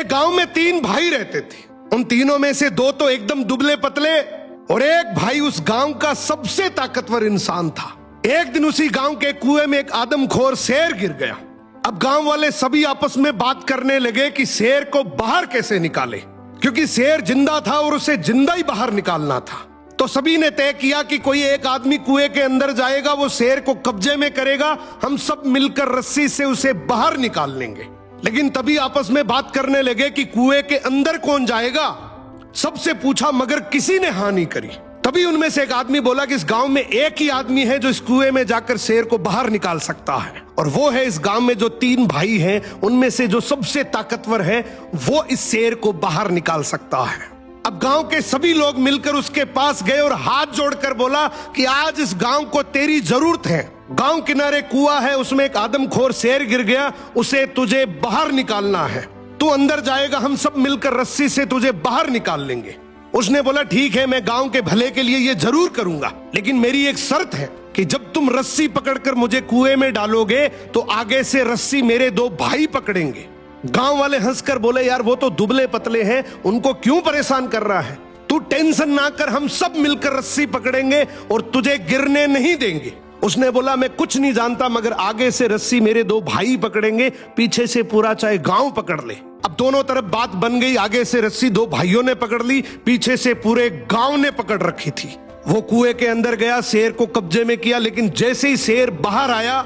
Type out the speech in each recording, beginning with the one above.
एक गांव में 3 भाई रहते थे। उन तीनों में से 2 तो एकदम दुबले पतले और एक भाई उस गांव का सबसे ताकतवर इंसान था। एक दिन उसी गांव के कुएं में एक आदमखोर शेर गिर गया। अब गांव वाले सभी आपस में बात करने लगे कि शेर को बाहर कैसे निकाले, क्योंकि शेर जिंदा था और उसे जिंदा ही बाहर निकालना था। तो सभी ने तय किया कि कोई एक आदमी कुएं के अंदर जाएगा, वो शेर को कब्जे में करेगा, हम सब मिलकर रस्सी से उसे बाहर निकाल लेंगे। लेकिन तभी आपस में बात करने लगे कि कुएं के अंदर कौन जाएगा। सबसे पूछा मगर किसी ने हाँ नहीं करी। तभी उनमें से एक आदमी बोला कि इस गांव में एक ही आदमी है जो इस कुएं में जाकर शेर को बाहर निकाल सकता है, और वो है इस गांव में जो 3 भाई हैं उनमें से जो सबसे ताकतवर है, वो इस शेर को बाहर निकाल सकता है। अब गांव के सभी लोग मिलकर उसके पास गए और हाथ जोड़कर बोला कि आज इस गांव को तेरी जरूरत है। गांव किनारे कुआं है, उसमें एक आदमखोर शेर गिर गया, उसे तुझे बाहर निकालना है। तू अंदर जाएगा, हम सब मिलकर रस्सी से तुझे बाहर निकाल लेंगे। उसने बोला ठीक है, मैं गांव के भले के लिए ये जरूर करूंगा, लेकिन मेरी एक शर्त है कि जब तुम रस्सी पकड़कर मुझे कुएं में डालोगे तो आगे से रस्सी मेरे 2 भाई पकड़ेंगे। गांव वाले हंसकर बोले यार वो तो दुबले पतले हैं, उनको क्यों परेशान कर रहा है, तू टेंशन ना कर, हम सब मिलकर रस्सी पकड़ेंगे और तुझे गिरने नहीं देंगे। उसने बोला मैं कुछ नहीं जानता, मगर आगे से रस्सी मेरे 2 भाई पकड़ेंगे, पीछे से पूरा चाहे गांव पकड़ ले। अब दोनों तरफ बात बन गई, आगे से रस्सी 2 भाइयों ने पकड़ ली, पीछे से पूरे गांव ने पकड़ रखी थी। वो कुएं के अंदर गया, शेर को कब्जे में किया, लेकिन जैसे ही शेर बाहर आया,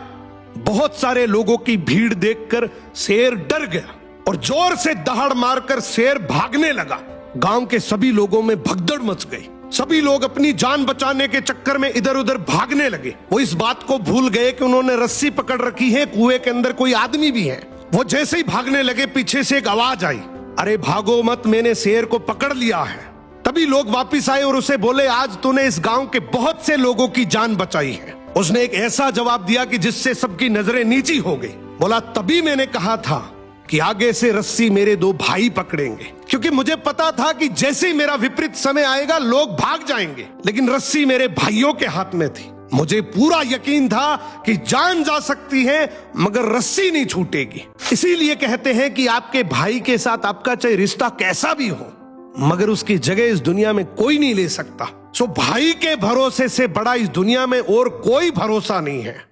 बहुत सारे लोगों की भीड़ देखकर शेर डर गया और जोर से दहाड़ मारकर शेर भागने लगा। गांव के सभी लोगों में भगदड़ मच गई। सभी लोग अपनी जान बचाने के चक्कर में इधर उधर भागने लगे। वो इस बात को भूल गए कि उन्होंने रस्सी पकड़ रखी है, कुएं के अंदर कोई आदमी भी है। वो जैसे ही भागने लगे, पीछे से एक आवाज आई, अरे भागो मत, मैंने शेर को पकड़ लिया है। तभी लोग वापिस आए और उसे बोले आज तूने इस गांव के बहुत से लोगों की जान बचाई है। उसने एक ऐसा जवाब दिया कि जिससे सबकी नजरें नीची हो गई। बोला तभी मैंने कहा था कि आगे से रस्सी मेरे 2 भाई पकड़ेंगे, क्योंकि मुझे पता था कि जैसे ही मेरा विपरीत समय आएगा लोग भाग जाएंगे, लेकिन रस्सी मेरे भाइयों के हाथ में थी। मुझे पूरा यकीन था कि जान जा सकती है मगर रस्सी नहीं छूटेगी। इसीलिए कहते हैं कि आपके भाई के साथ आपका चाहे रिश्ता कैसा भी हो, मगर उसकी जगह इस दुनिया में कोई नहीं ले सकता। सो भाई के भरोसे से बड़ा इस दुनिया में और कोई भरोसा नहीं है।